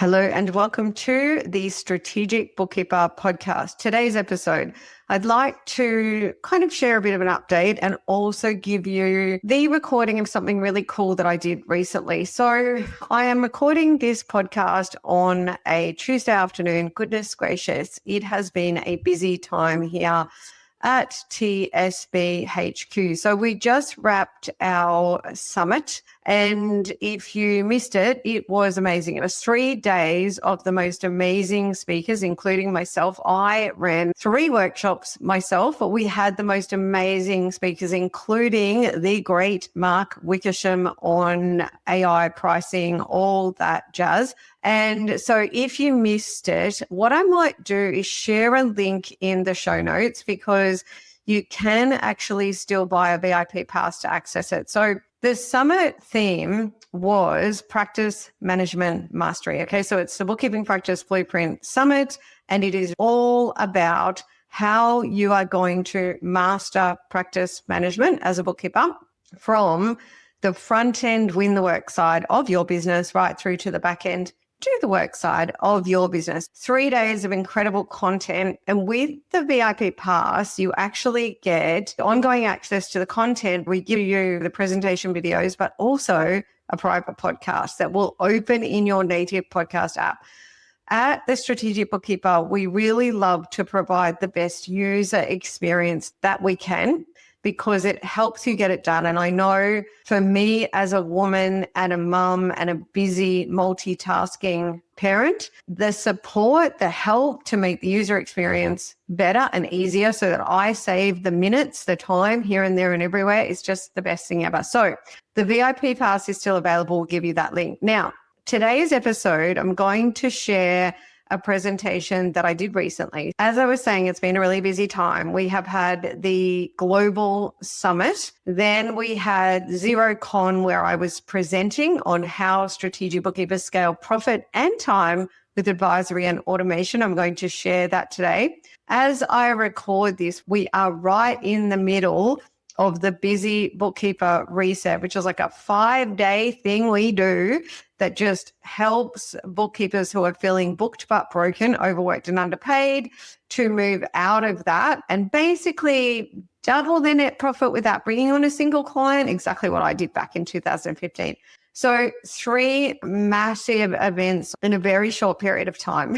Hello and welcome to the Strategic Bookkeeper Podcast. Today's episode, I'd like to kind of share a bit of an update and also give you the recording of something really cool that I did recently. So I am recording this podcast on a Tuesday afternoon. Goodness gracious, it has been a busy time here at TSB HQ. So we just wrapped our summit, and if you missed it, it was amazing. It was 3 days of the most amazing speakers, including myself. I ran 3 workshops myself, but we had the most amazing speakers, including the great Mark Wickersham on AI pricing, all that jazz. And so if you missed it, what I might do is share a link in the show notes, because you can actually still buy a VIP pass to access it. So the summit theme was Practice Management Mastery. Okay, so it's the Bookkeeping Practice Blueprint Summit, and it is all about how you are going to master practice management as a bookkeeper from the front end, win the work side of your business right through to the back end, do the work side of your business. 3 days of incredible content. And with the VIP pass, you actually get ongoing access to the content. We give you the presentation videos, but also a private podcast that will open in your native podcast app. At the Strategic Bookkeeper, we really love to provide the best user experience that we can, because it helps you get it done. And I know for me as a woman and a mum and a busy multitasking parent, the support, the help to make the user experience better and easier so that I save the minutes, the time here and there and everywhere is just the best thing ever. So the VIP pass is still available. We'll give you that link. Now, today's episode, I'm going to share a presentation that I did recently. As I was saying, it's been a really busy time. We have had the Global Summit. Then we had XeroCon, where I was presenting on how strategic bookkeepers scale profit and time with advisory and automation. I'm going to share that today. As I record this, we are right in the middle of the busy bookkeeper reset, which is like a 5-day thing we do that just helps bookkeepers who are feeling booked but broken, overworked and underpaid, to move out of that and basically double their net profit without bringing on a single client. Exactly what I did back in 2015. So 3 massive events in a very short period of time.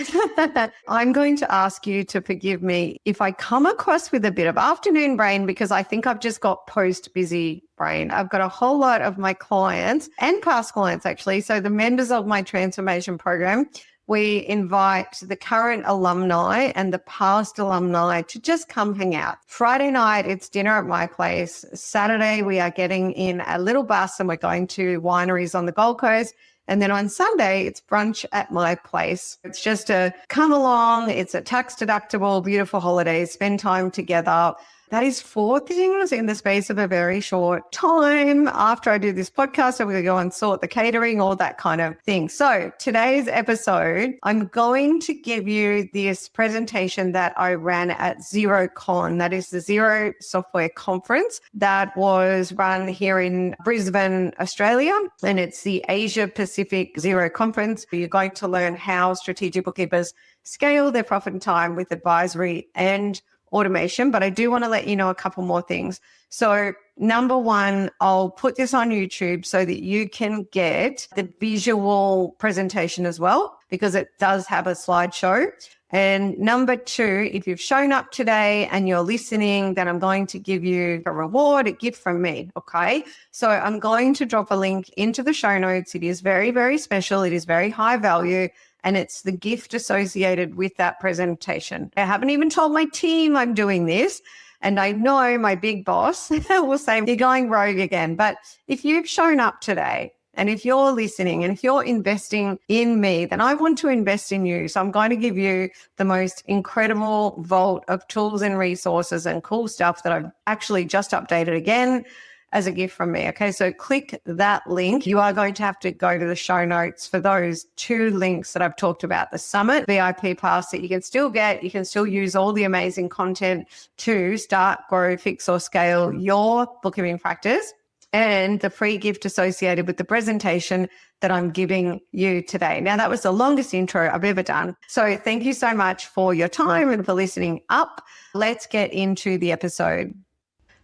I'm going to ask you to forgive me if I come across with a bit of afternoon brain, because I think I've just got post-busy brain. I've got a whole lot of my clients and past clients, actually. So the members of my transformation program, we invite the current alumni and the past alumni to just come hang out. Friday night, it's dinner at my place. Saturday, we are getting in a little bus and we're going to wineries on the Gold Coast. And then on Sunday, it's brunch at my place. It's just a come along. It's a tax deductible, beautiful holiday, spend time together. That is 4 things in the space of a very short time. After I do this podcast, I'm going to go and sort the catering, all that kind of thing. So today's episode, I'm going to give you this presentation that I ran at XeroCon. That is the Xero Software Conference that was run here in Brisbane, Australia. And it's the Asia Pacific Xero Conference. You're going to learn how strategic bookkeepers scale their profit and time with advisory and automation. But I do want to let you know a couple more things. So number one, I'll put this on YouTube so that you can get the visual presentation as well, because it does have a slideshow. And number 2, if you've shown up today and you're listening, then I'm going to give you a reward, a gift from me. Okay. So I'm going to drop a link into the show notes. It is very, very special. It is very high value. And it's the gift associated with that presentation. I haven't even told my team I'm doing this. And I know my big boss will say, you're going rogue again. But if you've shown up today, and if you're listening, and if you're investing in me, then I want to invest in you. So I'm going to give you the most incredible vault of tools and resources and cool stuff that I've actually just updated again as a gift from me. Okay, so click that link. You are going to have to go to the show notes for those 2 links that I've talked about, the Summit VIP Pass that you can still get. You can still use all the amazing content to start, grow, fix, or scale your bookkeeping practice. and the free gift associated with the presentation that I'm giving you today. Now, that was the longest intro I've ever done. So thank you so much for your time and for listening up. Let's get into the episode.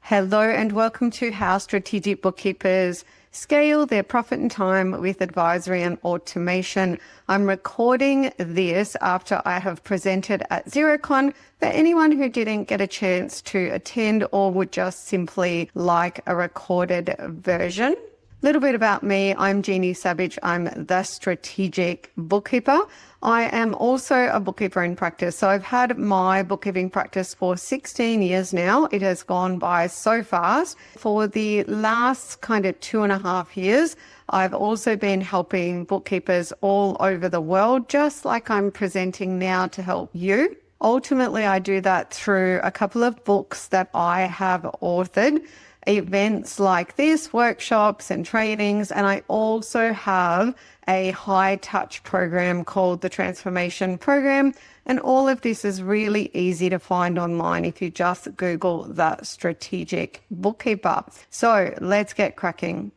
Hello and welcome to How Strategic Bookkeepers Scale Their Profit and Time with Advisory and Automation. I'm recording this after I have presented at XeroCon for anyone who didn't get a chance to attend or would just simply like a recorded version. A little bit about me. I'm Jeannie Savage. I'm the Strategic Bookkeeper. I am also a bookkeeper in practice. So I've had my bookkeeping practice for 16 years now. It has gone by so fast. For the last kind of 2.5 years, I've also been helping bookkeepers all over the world, just like I'm presenting now to help you. Ultimately, I do that through a couple of books that I have authored, events like this, workshops and trainings, and I also have a high touch program called the Transformation Program. And all of this is really easy to find online if you just Google the Strategic Bookkeeper. So let's get cracking.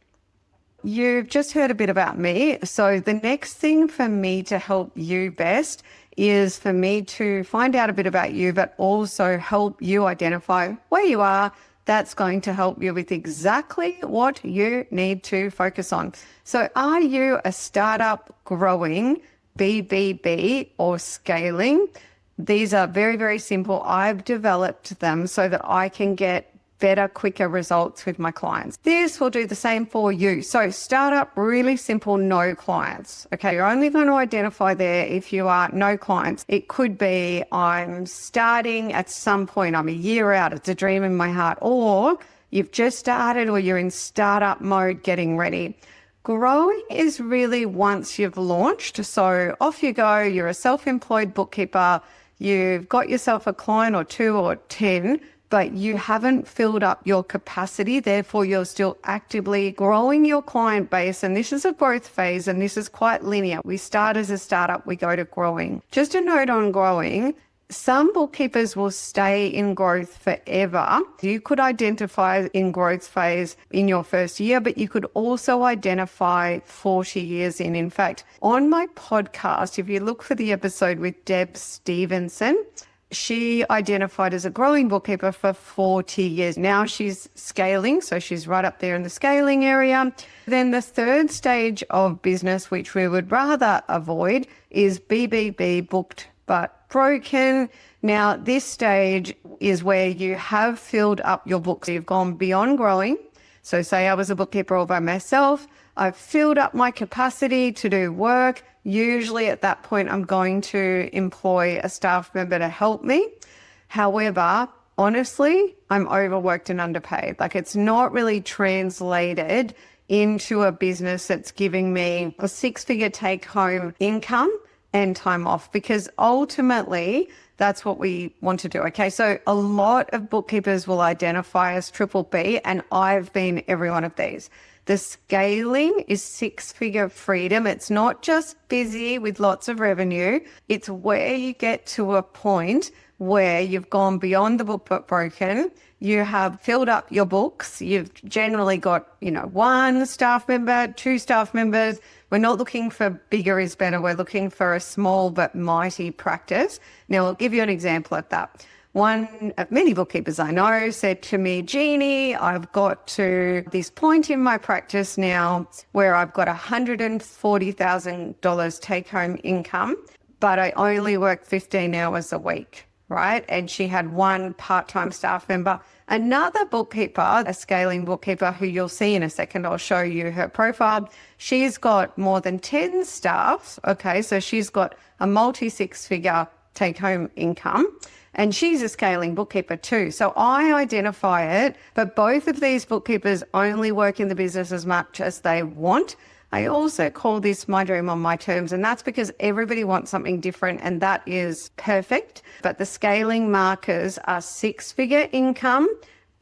You've just heard a bit about me. So the next thing for me to help you best is for me to find out a bit about you, but also help you identify where you are. That's going to help you with exactly what you need to focus on. So are you a startup, growing, BBB, or scaling? These are very, very simple. I've developed them so that I can get better, quicker results with my clients. This will do the same for you. So startup, really simple, no clients. Okay, you're only going to identify there if you are no clients. It could be I'm starting at some point, I'm a year out, it's a dream in my heart, or you've just started or you're in startup mode getting ready. Growing is really once you've launched. So off you go, you're a self-employed bookkeeper, you've got yourself a client or 2 or 10, but you haven't filled up your capacity. Therefore, you're still actively growing your client base. And this is a growth phase, and this is quite linear. We start as a startup, we go to growing. Just a note on growing. Some bookkeepers will stay in growth forever. You could identify in growth phase in your first year, but you could also identify 40 years in. In fact, on my podcast, if you look for the episode with Deb Stevenson, she identified as a growing bookkeeper for 40 years. Now she's scaling, so she's right up there in the scaling area. Then the third stage of business, which we would rather avoid, is BBB, booked but broken. Now, this stage is where you have filled up your books. You've gone beyond growing. So say I was a bookkeeper all by myself. I've filled up my capacity to do work. Usually at that point, I'm going to employ a staff member to help me. However, honestly, I'm overworked and underpaid. Like, it's not really translated into a business that's giving me a 6-figure take-home income and time off, because ultimately that's what we want to do. Okay, so a lot of bookkeepers will identify as triple B, and I've been every one of these. The scaling is 6-figure freedom. It's not just busy with lots of revenue. It's where you get to a point where you've gone beyond the book but broken. You have filled up your books. You've generally got, 1 staff member, 2 staff members. We're not looking for bigger is better. We're looking for a small but mighty practice. Now, I'll give you an example of that. One of many bookkeepers I know said to me, Jeannie, I've got to this point in my practice now where I've got $140,000 take-home income, but I only work 15 hours a week, right? And she had 1 part-time staff member. Another bookkeeper, a scaling bookkeeper who you'll see in a second, I'll show you her profile. She's got more than 10 staff. Okay, so she's got a multi-6-figure take-home income. And she's a scaling bookkeeper too. So I identify it, but both of these bookkeepers only work in the business as much as they want. I also call this my dream on my terms, and that's because everybody wants something different, and that is perfect. But the scaling markers are 6-figure income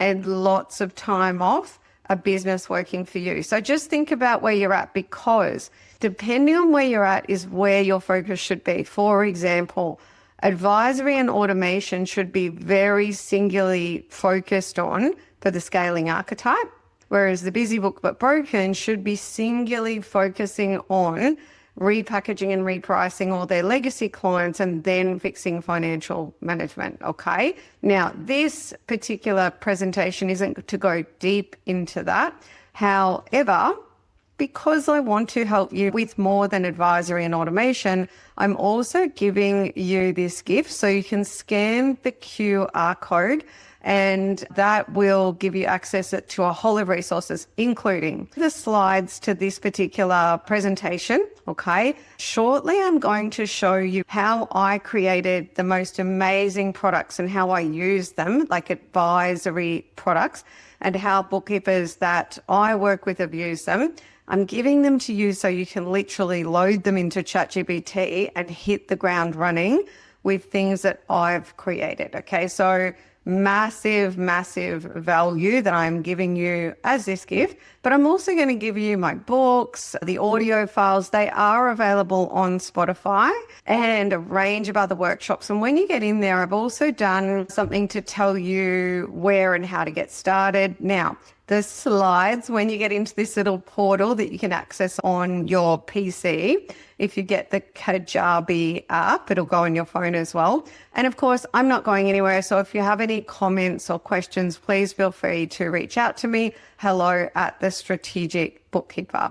and lots of time off, a business working for you. So just think about where you're at, because depending on where you're at is where your focus should be. For example, advisory and automation should be very singularly focused on for the scaling archetype, Whereas the Busy Book But Broken should be singularly focusing on repackaging and repricing all their legacy clients and then fixing financial management. Okay. Now, this particular presentation isn't to go deep into that. However, because I want to help you with more than advisory and automation, I'm also giving you this gift so you can scan the QR code, and that will give you access to a whole of resources, including the slides to this particular presentation. Okay. Shortly, I'm going to show you how I created the most amazing products and how I use them, like advisory products, and how bookkeepers that I work with have used them. I'm giving them to you so you can literally load them into ChatGPT and hit the ground running with things that I've created. Okay, so massive value that I'm giving you as this gift, but I'm also going to give you my books, the audio files. They are available on Spotify and a range of other workshops. And when you get in there, I've also done something to tell you where and how to get started. Now, the slides, when you get into this little portal that you can access on your PC, if you get the Kajabi app, it'll go on your phone as well. And of course, I'm not going anywhere. So if you have any comments or questions, please feel free to reach out to me. Hello at the Strategic Bookkeeper.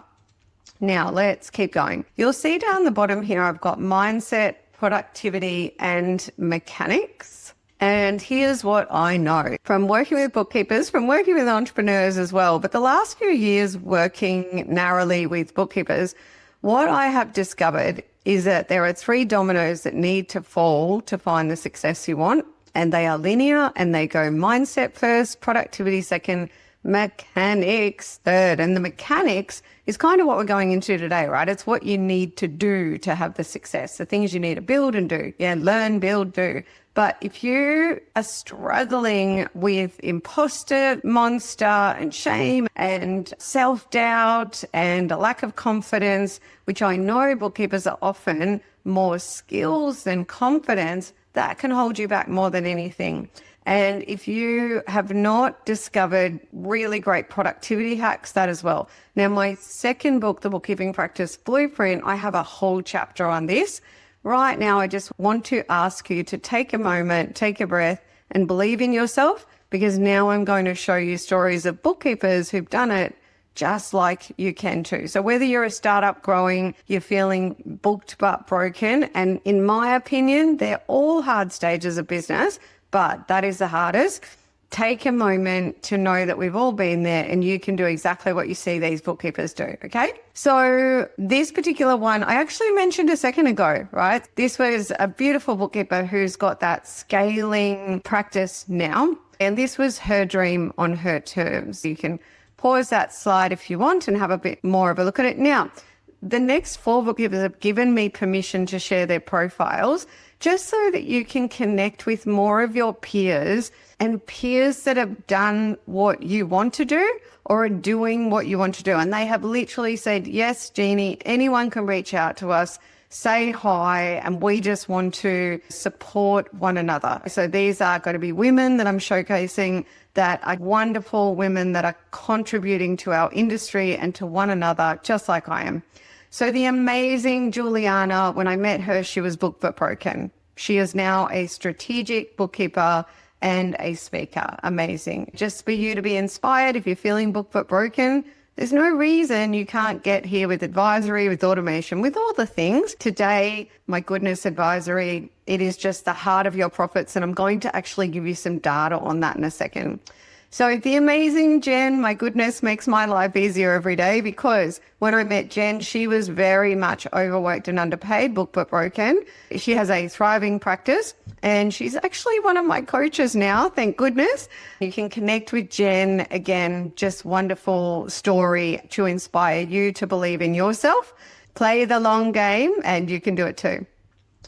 Now let's keep going. You'll see down the bottom here, I've got mindset, productivity, and mechanics. And here's what I know from working with bookkeepers, from working with entrepreneurs as well. But the last few years working narrowly with bookkeepers, what I have discovered is that there are 3 dominoes that need to fall to find the success you want. And they are linear, and they go mindset first, productivity second, mechanics third. And the mechanics is kind of what we're going into today, right? It's what you need to do to have the success, the things you need to build and do. Yeah, learn, build, do. But if you are struggling with imposter, monster, and shame and self-doubt and a lack of confidence, which I know bookkeepers are often more skills than confidence, that can hold you back more than anything. And if you have not discovered really great productivity hacks, that as well. Now, my second book, The Bookkeeping Practice Blueprint, I have a whole chapter on this. Right now, I just want to ask you to take a moment, take a breath, and believe in yourself, because now I'm going to show you stories of bookkeepers who've done it just like you can too. So whether you're a startup growing, you're feeling booked but broken, and in my opinion, they're all hard stages of business, but that is the hardest. Take a moment to know that we've all been there, and you can do exactly what you see these bookkeepers do, okay? So this particular one, I actually mentioned a second ago, right? This was a beautiful bookkeeper who's got that scaling practice now, and this was her dream on her terms. You can pause that slide if you want and have a bit more of a look at it. Now, the next 4 bookkeepers have given me permission to share their profiles just so that you can connect with more of your peers, and peers that have done what you want to do or are doing what you want to do. And they have literally said, yes, Jeannie, anyone can reach out to us, say hi, and we just want to support one another. So these are going to be women that I'm showcasing that are wonderful women that are contributing to our industry and to one another, just like I am. So the amazing Juliana, when I met her, she was booked but broken. She is now a strategic bookkeeper and a speaker. Amazing. Just for you to be inspired, if you're feeling booked but broken, there's no reason you can't get here with advisory, with automation, with all the things. Today, my goodness, advisory, it is just the heart of your profits. And I'm going to actually give you some data on that in a second. So the amazing Jen, my goodness, makes my life easier every day, because when I met Jen, she was very much overworked and underpaid, booked but broken. She has a thriving practice, and she's actually one of my coaches now, thank goodness. You can connect with Jen. Again, just wonderful story to inspire you to believe in yourself. Play the long game, and you can do it too.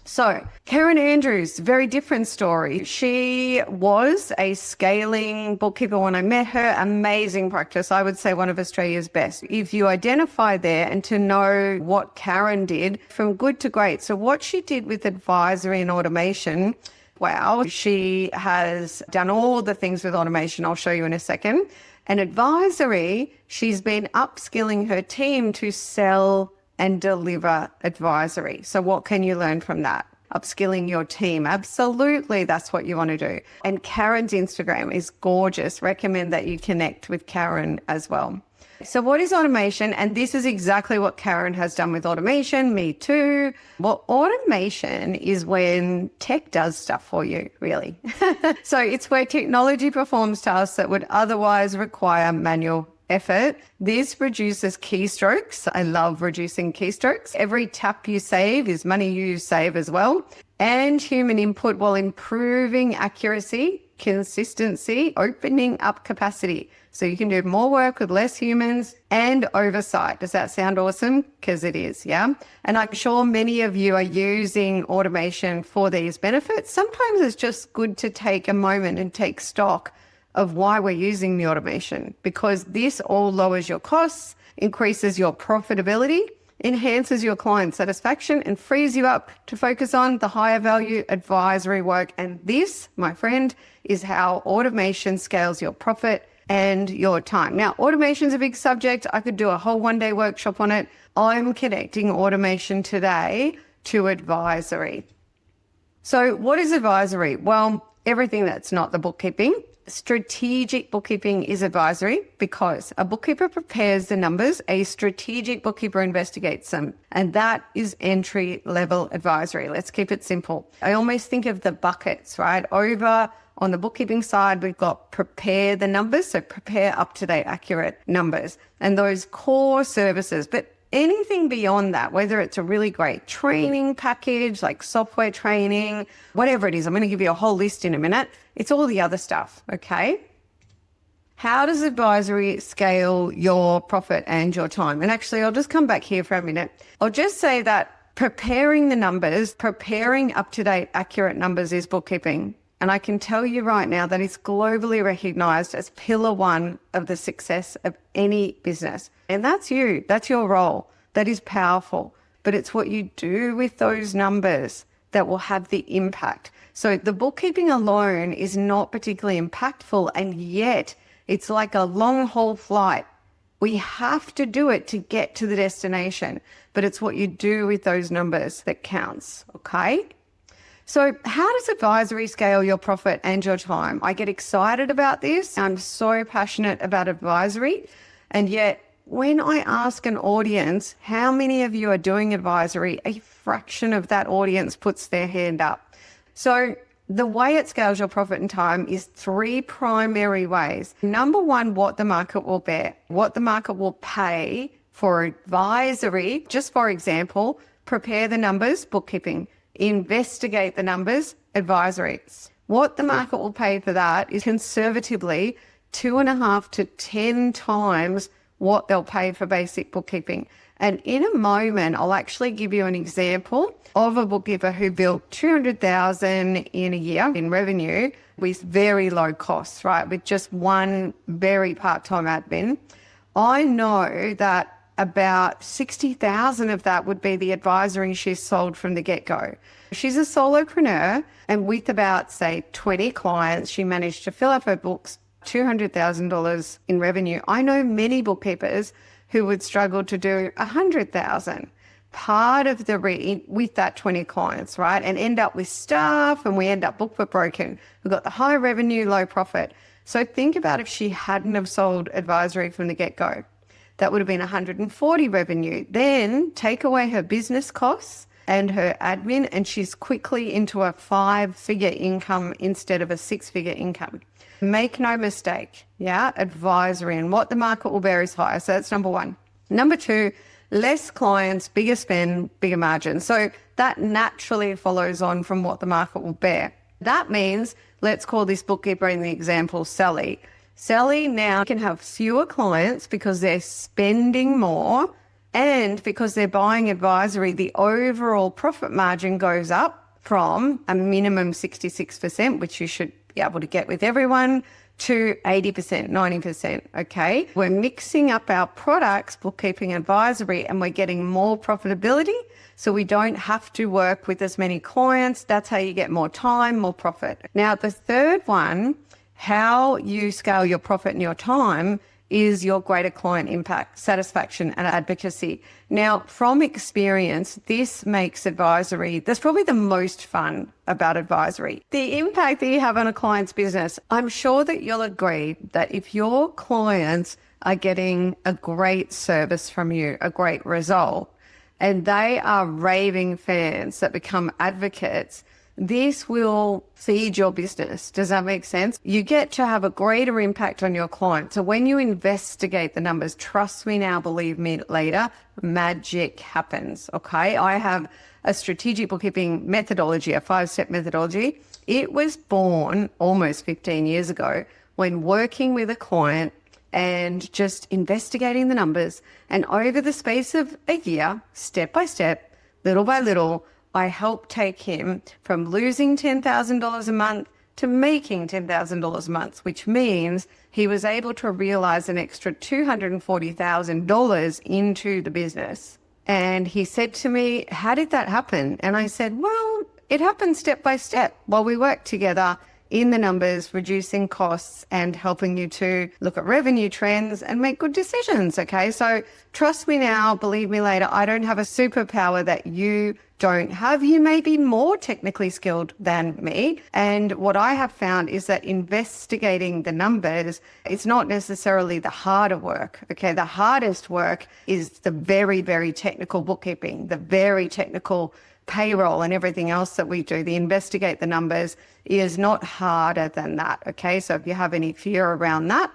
So Karen Andrews, very different story. She was a scaling bookkeeper when I met her. Amazing practice. I would say one of Australia's best. If you identify there, and to know what Karen did from good to great. So what she did with advisory and automation, wow, she has done all the things with automation. I'll show you in a second. And advisory, she's been upskilling her team to sell and deliver advisory. So what can you learn from that? Upskilling your team. Absolutely, that's what you want to do. And Karen's Instagram is gorgeous. Recommend that you connect with Karen as well. So what is automation? And this is exactly what Karen has done with automation. Me too. Well, automation is when tech does stuff for you, really. So it's where technology performs tasks that would otherwise require manual effort. This reduces keystrokes. I love reducing keystrokes. Every tap you save is money you save as well. And human input while improving accuracy, consistency, opening up capacity. So you can do more work with less humans and oversight. Does that sound awesome? Because it is, yeah? And I'm sure many of you are using automation for these benefits. Sometimes it's just good to take a moment and take stock of why we're using the automation, because this all lowers your costs, increases your profitability, enhances your client satisfaction, and frees you up to focus on the higher value advisory work. And this, my friend, is how automation scales your profit and your time. Now, automation is a big subject. I could do a whole one-day workshop on it. I'm connecting automation today to advisory. So what is advisory? Well, everything that's not the bookkeeping. Strategic bookkeeping is advisory because a bookkeeper prepares the numbers, a strategic bookkeeper investigates them, and that is entry-level advisory. Let's keep it simple. I almost think of the buckets, right? Over on the bookkeeping side, we've got prepare the numbers, so prepare up-to-date, accurate numbers, and those core services. But anything beyond that, whether it's a really great training package, like software training, whatever it is, I'm going to give you a whole list in a minute. It's all the other stuff, okay? How does advisory scale your profit and your time? And actually, I'll just come back here for a minute. I'll just say that preparing the numbers, preparing up-to-date, accurate numbers is bookkeeping. And I can tell you right now that it's globally recognized as pillar one of the success of any business. And that's you. That's your role. That is powerful. But it's what you do with those numbers that will have the impact. So the bookkeeping alone is not particularly impactful, and yet it's like a long haul flight. We have to do it to get to the destination, but it's what you do with those numbers that counts, okay? So how does advisory scale your profit and your time? I get excited about this. I'm so passionate about advisory. And yet when I ask an audience, how many of you are doing advisory, a fraction of that audience puts their hand up. So the way it scales your profit and time is three primary ways. Number one, what the market will bear, what the market will pay for advisory. Just for example, prepare the numbers, bookkeeping. Investigate the numbers, advisory. What the market will pay for that is conservatively 2.5 to 10 times what they'll pay for basic bookkeeping. And in a moment, I'll actually give you an example of a bookkeeper who built $200,000 in a year in revenue with very low costs, right? With just one very part-time admin. I know that about 60,000 of that would be the advisory she's sold from the get-go. She's a solopreneur, and with about, say, 20 clients, she managed to fill up her books, $200,000 in revenue. I know many bookkeepers who would struggle to do 100,000. Part of the with that 20 clients, right? And end up with staff, and we end up book but broken. We've got the high revenue, low profit. So think about if she hadn't have sold advisory from the get-go. That would have been 140 revenue. Then take away her business costs and her admin, and she's quickly into a 5-figure income instead of a 6-figure income. Make no mistake, yeah, advisory and what the market will bear is higher. So that's number one. Number two, less clients, bigger spend, bigger margin. So that naturally follows on from what the market will bear. That means, let's call this bookkeeper in the example Sally. Sally now can have fewer clients because they're spending more, and because they're buying advisory, the overall profit margin goes up from a minimum 66%, which you should be able to get with everyone, to 80%, 90%, okay? We're mixing up our products, bookkeeping advisory, and we're getting more profitability, so we don't have to work with as many clients. That's how you get more time, more profit. Now, the third one, how you scale your profit and your time is your greater client impact, satisfaction, and advocacy. Now, from experience, this makes advisory, that's probably the most fun about advisory. The impact that you have on a client's business, I'm sure that you'll agree that if your clients are getting a great service from you, a great result, and they are raving fans that become advocates, this will feed your business. Does that make sense? You get to have a greater impact on your client. So when you investigate the numbers, trust me now, believe me later, magic happens, okay? I have a strategic bookkeeping methodology, a 5-step methodology. It was born almost 15 years ago when working with a client and just investigating the numbers. And over the space of a year, step by step, little by little, I helped take him from losing $10,000 a month to making $10,000 a month, which means he was able to realize an extra $240,000 into the business. And he said to me, how did that happen? And I said, well, it happened step by step while we worked together in the numbers, reducing costs and helping you to look at revenue trends and make good decisions. Okay. So trust me now, believe me later, I don't have a superpower that you don't have. You may be more technically skilled than me. And what I have found is that investigating the numbers, it's not necessarily the harder work. Okay. The hardest work is the very, very technical bookkeeping, the very technical payroll and everything else that we do. The investigate the numbers is not harder than that. Okay. So if you have any fear around that,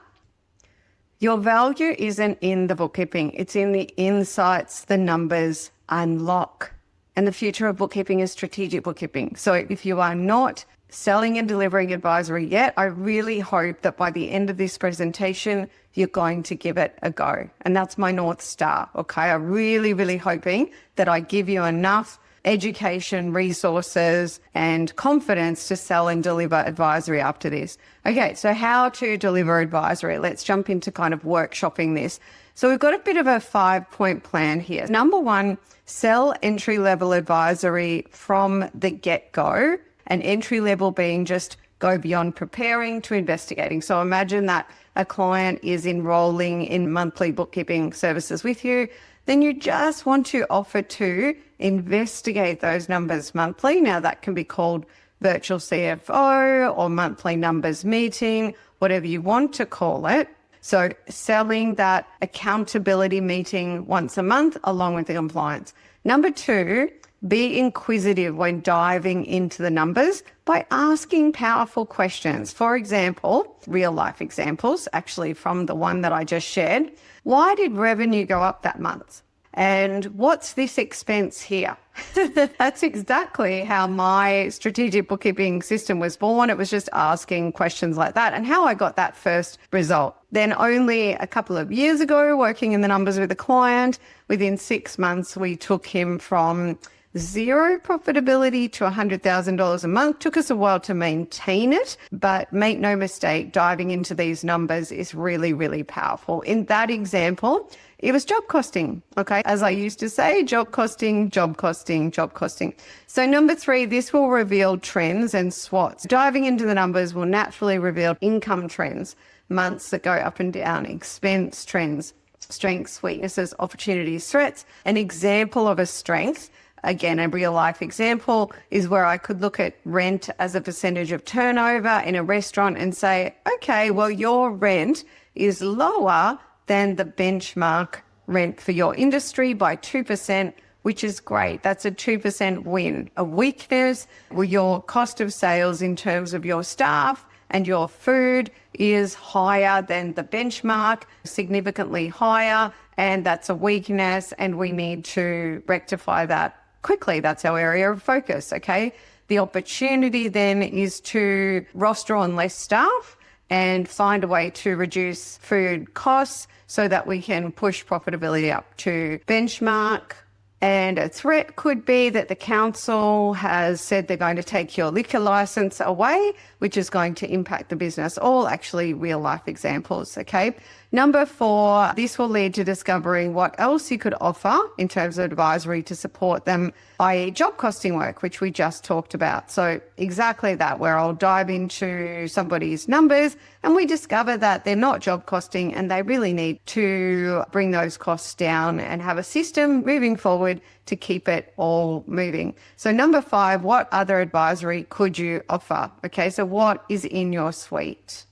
your value isn't in the bookkeeping. It's in the insights the numbers unlock. And the future of bookkeeping is strategic bookkeeping. So if you are not selling and delivering advisory yet, I really hope that by the end of this presentation, you're going to give it a go. And that's my North Star. Okay. I'm really, really hoping that I give you enough education, resources, and confidence to sell and deliver advisory after this. Okay, so how to deliver advisory. Let's jump into kind of workshopping this. So we've got a bit of a 5-point plan here. Number 1, sell entry-level advisory from the get-go, and entry-level being just go beyond preparing to investigating. So imagine that a client is enrolling in monthly bookkeeping services with you, then you just want to offer to investigate those numbers monthly. Now that can be called virtual CFO or monthly numbers meeting, whatever you want to call it. So selling that accountability meeting once a month along with the compliance. Number 2, be inquisitive when diving into the numbers by asking powerful questions. For example, real life examples, actually from the one that I just shared. Why did revenue go up that month? And what's this expense here? That's exactly how my strategic bookkeeping system was born. It was just asking questions like that and how I got that first result. Then only a couple of years ago, working in the numbers with a client, within 6 months, we took him from zero profitability to $100,000 a month. Took us a while to maintain it, but make no mistake, diving into these numbers is really, really powerful. In that example, it was job costing. Okay. As I used to say, job costing, job costing, job costing. So number 3, this will reveal trends and SWOTs. Diving into the numbers will naturally reveal income trends, months that go up and down, expense trends, strengths, weaknesses, opportunities, threats. An example of a strength, again, a real life example, is where I could look at rent as a percentage of turnover in a restaurant and say, okay, well, your rent is lower than the benchmark rent for your industry by 2%, which is great. That's a 2% win. A weakness, well, your cost of sales in terms of your staff and your food is higher than the benchmark, significantly higher, and that's a weakness, and we need to rectify that quickly. That's our area of focus, okay? The opportunity then is to roster on less staff and find a way to reduce food costs so that we can push profitability up to benchmark, And a threat could be that the council has said they're going to take your liquor license away, which is going to impact the business. All actually real life examples, okay? Number 4, this will lead to discovering what else you could offer in terms of advisory to support them, i.e. job costing work, which we just talked about. So exactly that, where I'll dive into somebody's numbers and we discover that they're not job costing and they really need to bring those costs down and have a system moving forward to keep it all moving. So number 5, what other advisory could you offer? Okay, so what is in your suite?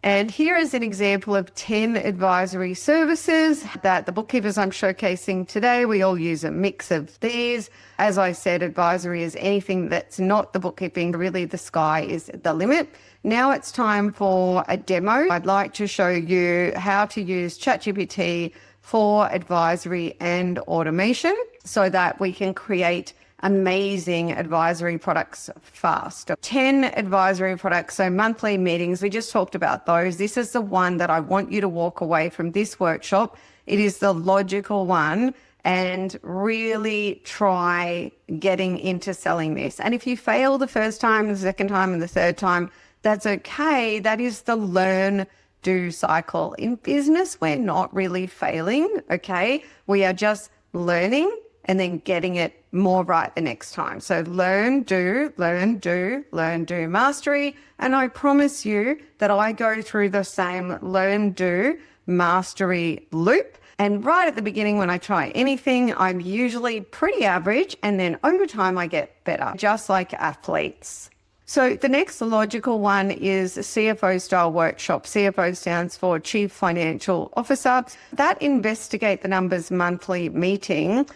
And here is an example of 10 advisory services that the bookkeepers I'm showcasing today. We all use a mix of these. As I said, advisory is anything that's not the bookkeeping. Really, the sky is the limit. Now it's time for a demo. I'd like to show you how to use ChatGPT for advisory and automation so that we can create amazing advisory products fast. 10 advisory products, so monthly meetings, we just talked about those. This is the one that I want you to walk away from this workshop. It is the logical one, and really try getting into selling this. And if you fail the first time, the second time, and the third time, that's okay. That is the learn, do cycle. In business, we're not really failing, okay? We are just learning and then getting it more right the next time. So learn, do, mastery. And I promise you that I go through the same learn, do, mastery loop. And right at the beginning, when I try anything, I'm usually pretty average. And then over time, I get better, just like athletes. So the next logical one is CFO style workshop. CFO stands for Chief Financial Officer. That investigate the numbers monthly meeting.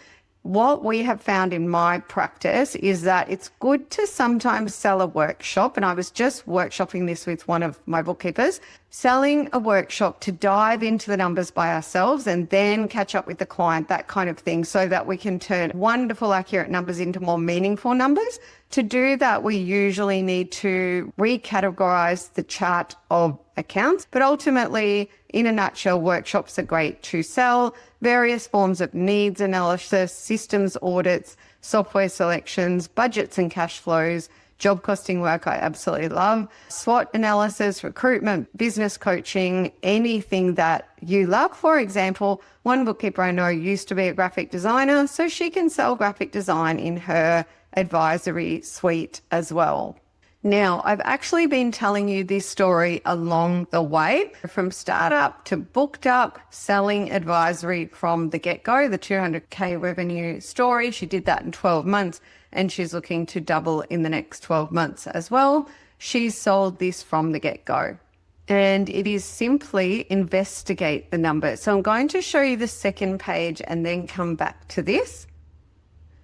What we have found in my practice is that it's good to sometimes sell a workshop. And I was just workshopping this with one of my bookkeepers, selling a workshop to dive into the numbers by ourselves and then catch up with the client, that kind of thing, so that we can turn wonderful, accurate numbers into more meaningful numbers. To do that, we usually need to recategorize the chart of accounts. But ultimately, in a nutshell, workshops are great to sell various forms of needs analysis, systems audits, software selections, budgets and cash flows, job costing work I absolutely love, SWOT analysis, recruitment, business coaching, anything that you love. For example, one bookkeeper I know used to be a graphic designer, so she can sell graphic design in her advisory suite as well. Now, I've actually been telling you this story along the way, from startup to booked up, selling advisory from the get-go, the 200K revenue story. She did that in 12 months and she's looking to double in the next 12 months as well. She's sold this from the get-go. And it is simply investigate the numbers. So I'm going to show you the second page and then come back to this.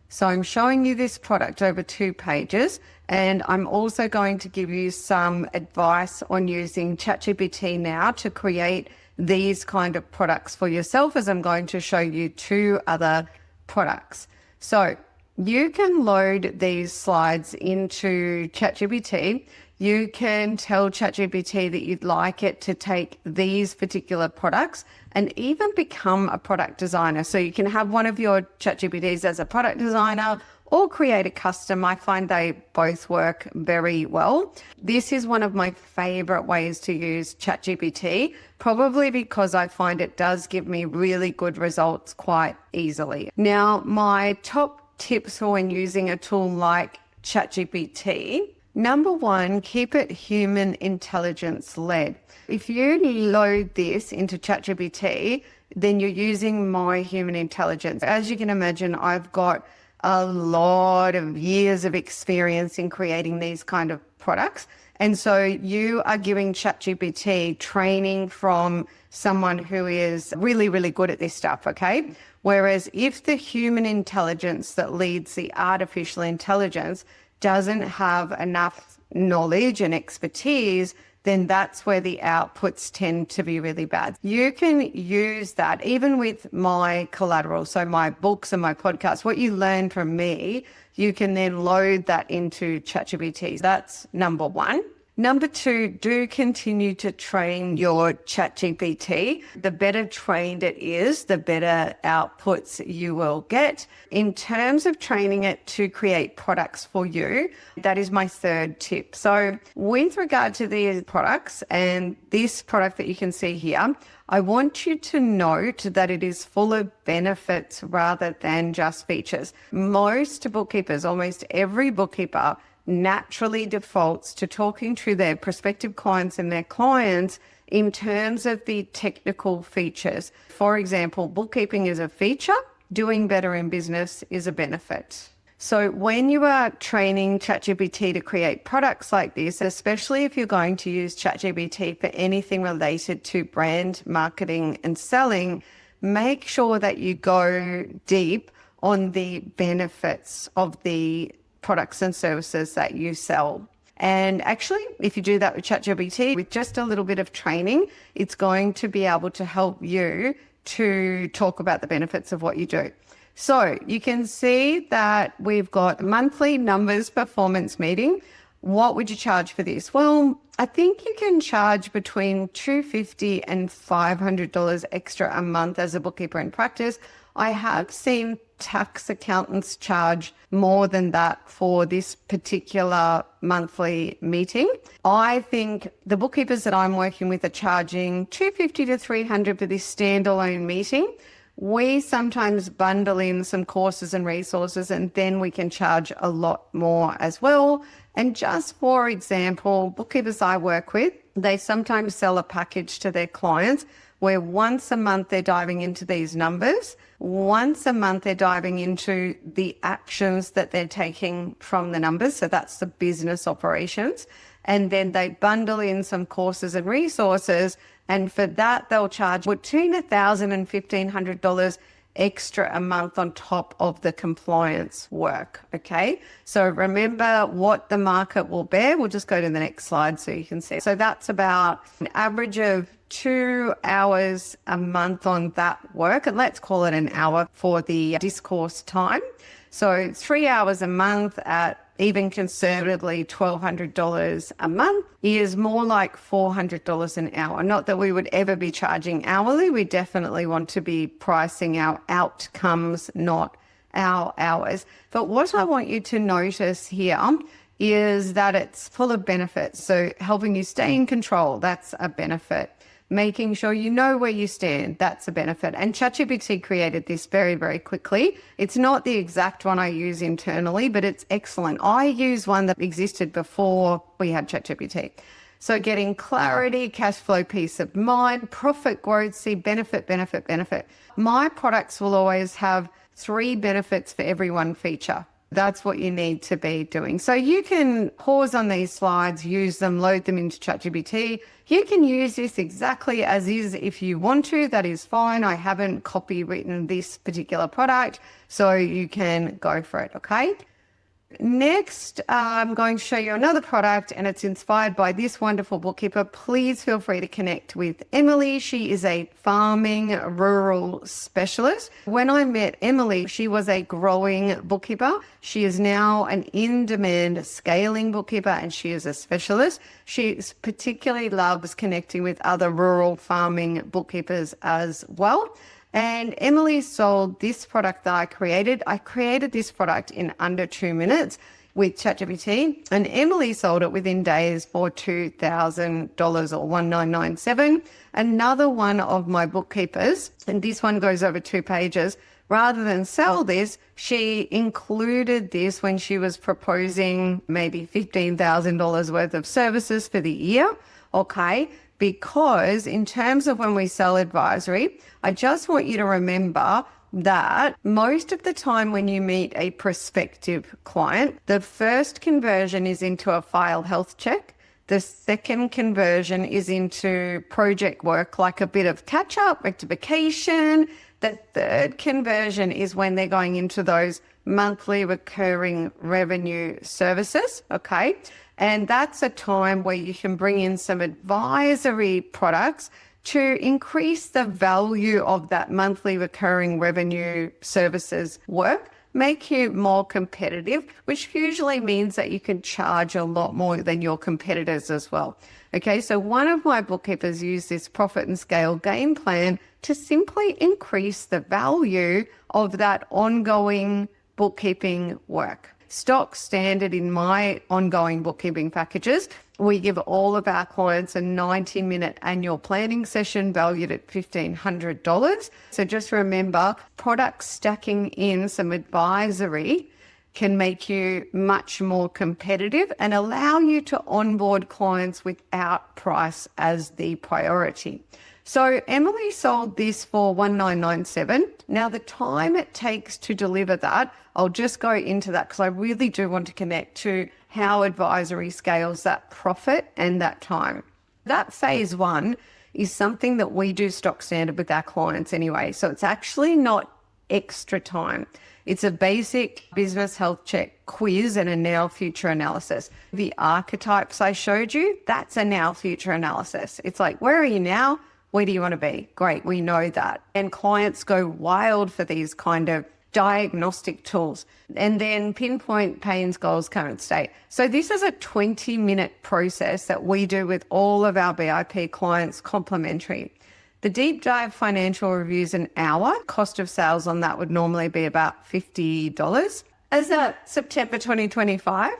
So I'm showing you this product over 2 pages, and I'm also going to give you some advice on using ChatGPT now to create these kind of products for yourself, as I'm going to show you 2 other products. So you can load these slides into ChatGPT. You can tell ChatGPT that you'd like it to take these particular products and even become a product designer. So you can have one of your ChatGPTs as a product designer or create a custom. I find they both work very well. This is one of my favorite ways to use ChatGPT, probably because I find it does give me really good results quite easily. Now, my top tips for when using a tool like ChatGPT: number 1, keep it human intelligence led. If you load this into ChatGPT, then you're using my human intelligence. As you can imagine, I've got a lot of years of experience in creating these kind of products. And so you are giving ChatGPT training from someone who is really, really good at this stuff, okay? Whereas if the human intelligence that leads the artificial intelligence doesn't have enough knowledge and expertise, then that's where the outputs tend to be really bad. You can use that even with my collateral, so my books and my podcasts. What you learn from me, you can then load that into ChatGPT. That's number 1. Number 2, do continue to train your ChatGPT. The better trained it is, the better outputs you will get. In terms of training it to create products for you, that is my 3rd tip. So with regard to these products and this product that you can see here, I want you to note that it is full of benefits rather than just features. Most bookkeepers, almost every bookkeeper, naturally defaults to talking to their prospective clients and their clients in terms of the technical features. For example, bookkeeping is a feature, doing better in business is a benefit. So when you are training ChatGPT to create products like this, especially if you're going to use ChatGPT for anything related to brand marketing and selling, make sure that you go deep on the benefits of the products and services that you sell. And actually, if you do that with ChatGPT, with just a little bit of training, it's going to be able to help you to talk about the benefits of what you do. So you can see that we've got monthly numbers performance meeting. What would you charge for this? Well, I think you can charge between $250 and $500 extra a month as a bookkeeper in practice. I have seen tax accountants charge more than that for this particular monthly meeting. I think the bookkeepers that I'm working with are charging $250 to $300 for this standalone meeting. We sometimes bundle in some courses and resources, and then we can charge a lot more as well. And just for example, bookkeepers I work with, they sometimes sell a package to their clients where once a month they're diving into these numbers, once a month they're diving into the actions that they're taking from the numbers. So that's the business operations. And then they bundle in some courses and resources. And for that, they'll charge between $1,000 and $1,500 extra a month on top of the compliance work. Okay. So remember what the market will bear. We'll just go to the next slide so you can see. So that's about an average of 2 hours a month on that work. And let's call it an hour for the discourse time. So 3 hours a month at even conservatively $1,200 a month is more like $400 an hour. Not that we would ever be charging hourly. We definitely want to be pricing our outcomes, not our hours. But what I want you to notice here is that it's full of benefits. So helping you stay in control, that's a benefit. Making sure you know where you stand, that's a benefit. And ChatGPT created this very, very quickly. It's not the exact one I use internally, but it's excellent. I use one that existed before we had ChatGPT. So getting clarity, cash flow, peace of mind, profit growth, see benefit, benefit, benefit. My products will always have 3 benefits for every 1 feature. That's what you need to be doing. So you can pause on these slides, use them, load them into ChatGPT. You can use this exactly as is if you want to. That is fine. I haven't copywritten this particular product, so you can go for it, okay? Next, I'm going to show you another product, and it's inspired by this wonderful bookkeeper. Please feel free to connect with Emily. She is a farming rural specialist. When I met Emily, she was a growing bookkeeper. She is now an in-demand scaling bookkeeper, and she is a specialist. She particularly loves connecting with other rural farming bookkeepers as well. And Emily sold this product that I created. I created this product in under 2 minutes with ChatGPT, and Emily sold it within days for $2,000 or $1,997. Another one of my bookkeepers, and this one goes over 2 pages, rather than sell this, she included this when she was proposing maybe $15,000 worth of services for the year. Okay. Because in terms of when we sell advisory, I just want you to remember that most of the time when you meet a prospective client, the first conversion is into a file health check. The second conversion is into project work, like a bit of catch-up, rectification. The third conversion is when they're going into those monthly recurring revenue services, okay? And that's a time where you can bring in some advisory products to increase the value of that monthly recurring revenue services work. make you more competitive, which usually means that you can charge a lot more than your competitors as well. Okay, so one of my bookkeepers used this profit and scale game plan to simply increase the value of that ongoing bookkeeping work. Stock standard in my ongoing bookkeeping packages, we give all of our clients a 90-minute annual planning session valued at $1,500. So just remember, product stacking in some advisory can make you much more competitive and allow you to onboard clients without price as the priority. So Emily sold this for $1,997. Now the time it takes to deliver that, I'll just go into that because I really do want to connect to how advisory scales that profit and that time. That phase one is something that we do stock standard with our clients anyway. So it's actually not extra time. It's a basic business health check quiz and a now future analysis. The archetypes I showed you, that's a now future analysis. It's like, where are you now? Where do you want to be? Great, we know that. And clients go wild for these kind of diagnostic tools. And then pinpoint pains, goals, current state. So this is a 20-minute process that we do with all of our BIP clients complimentary. The deep dive financial review is an hour. Cost of sales on that would normally be about $50. As of September 2025.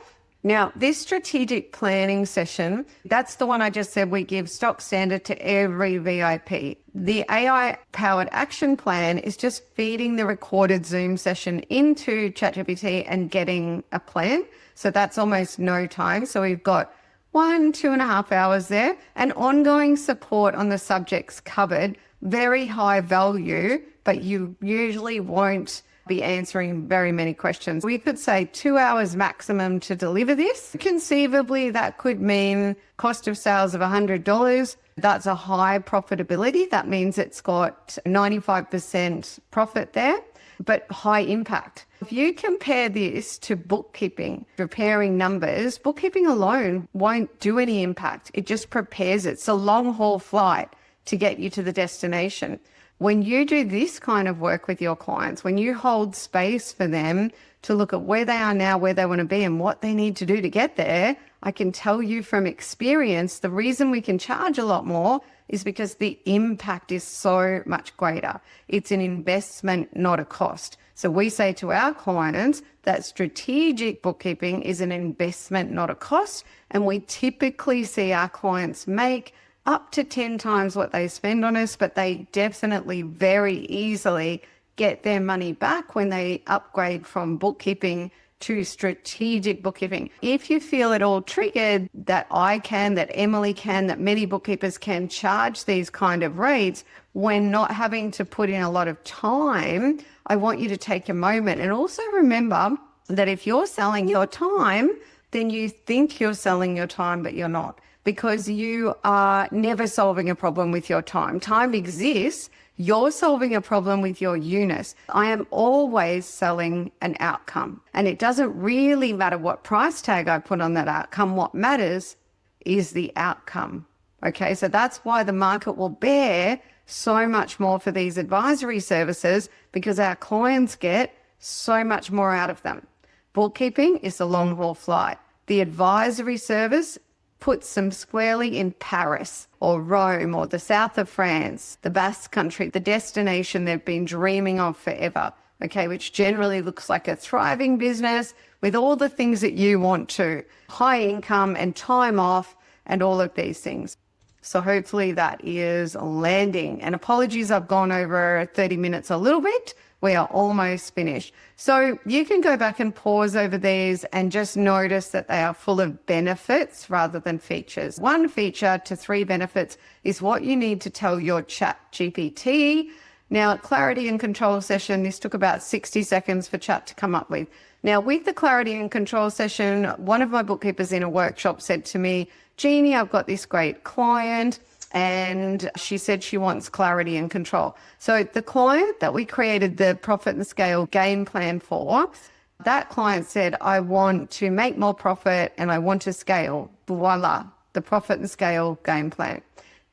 Now, this strategic planning session, that's the one I just said we give stock standard to every VIP. The AI-powered action plan is just feeding the recorded Zoom session into ChatGPT and getting a plan. So that's almost no time. So we've got 2.5 hours there, and ongoing support on the subjects covered, very high value, but you usually won't be answering very many questions. We could say 2 hours maximum to deliver this. Conceivably, that could mean cost of sales of $100. That's a high profitability. That means it's got 95% profit there, but high impact. If you compare this to bookkeeping, preparing numbers, bookkeeping alone won't do any impact. It just prepares it. It's a long haul flight to get you to the destination. When you do this kind of work with your clients, when you hold space for them to look at where they are now, where they want to be, and what they need to do to get there, I can tell you from experience, the reason we can charge a lot more is because the impact is so much greater. It's an investment, not a cost. So we say to our clients that strategic bookkeeping is an investment, not a cost. And we typically see our clients make up to 10 times what they spend on us, but they definitely very easily get their money back when they upgrade from bookkeeping to strategic bookkeeping. If you feel at all triggered that I can, that Emily can, that many bookkeepers can charge these kind of rates when not having to put in a lot of time, I want you to take a moment and also remember that if you're selling your time, then you think you're selling your time, but you're not, because you are never solving a problem with your time. Time exists. You're solving a problem with your units. I am always selling an outcome, and it doesn't really matter what price tag I put on that outcome. What matters is the outcome. Okay, so that's why the market will bear so much more for these advisory services, because our clients get so much more out of them. Bookkeeping is a long haul flight. The advisory service puts them squarely in Paris or Rome or the south of France, the Basque Country, the destination they've been dreaming of forever, okay, which generally looks like a thriving business with all the things that you want to, high income and time off and all of these things. So hopefully that is landing. And apologies, I've gone over 30 minutes a little bit. We are almost finished. So you can go back and pause over these and just notice that they are full of benefits rather than features. 1 feature to 3 benefits is what you need to tell your chat GPT. Now, clarity and control session, this took about 60 seconds for chat to come up with. Now, with the clarity and control session, one of my bookkeepers in a workshop said to me, Jeannie, I've got this great client, and she said she wants clarity and control. So the client that we created the profit and scale game plan for, that client said, I want to make more profit and I want to scale. Voila, the profit and scale game plan.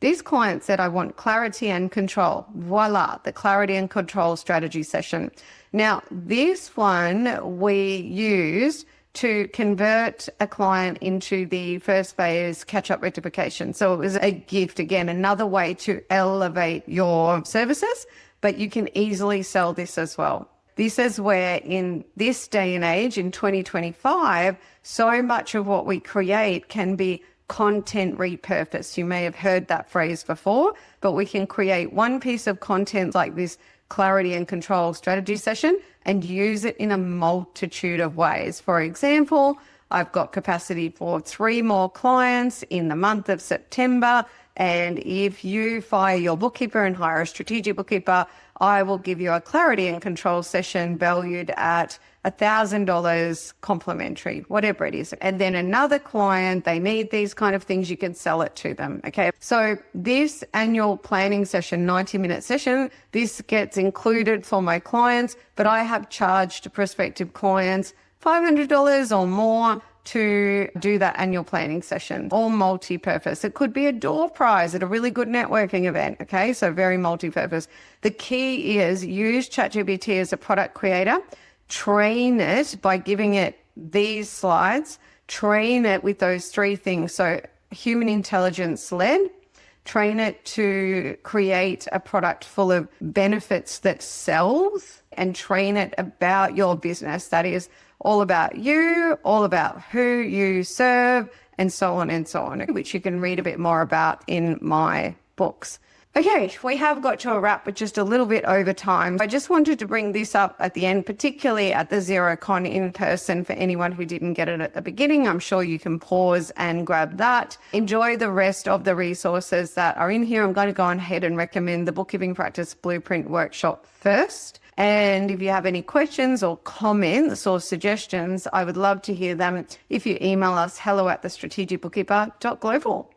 This client said, I want clarity and control. Voila, the clarity and control strategy session. Now, this one we used to convert a client into the first phase catch-up rectification. So it was a gift, again, another way to elevate your services, but you can easily sell this as well. This is where in this day and age, in 2025, so much of what we create can be content repurposed. You may have heard that phrase before, but we can create one piece of content like this clarity and control strategy session and use it in a multitude of ways. For example, I've got capacity for 3 more clients in the month of September. And if you fire your bookkeeper and hire a strategic bookkeeper, I will give you a clarity and control session valued at $1,000 complimentary, whatever it is. And then another client, they need these kind of things, you can sell it to them. Okay. So this annual planning session, 90-minute session, this gets included for my clients, but I have charged prospective clients $500 or more to do that annual planning session, all multi-purpose. It could be a door prize at a really good networking event. Okay. So very multi-purpose. The key is use ChatGPT as a product creator. Train it by giving it these slides, train it with those 3 things. So human intelligence led, train it to create a product full of benefits that sells, and train it about your business. That is all about you, all about who you serve, and so on, which you can read a bit more about in my books. Okay, we have got to a wrap, but just a little bit over time. I just wanted to bring this up at the end, particularly at the XeroCon in person for anyone who didn't get it at the beginning. I'm sure you can pause and grab that. Enjoy the rest of the resources that are in here. I'm going to go ahead and recommend the Bookkeeping Practice Blueprint Workshop first. And if you have any questions or comments or suggestions, I would love to hear them if you email us hello@thestrategicbookkeeper.global.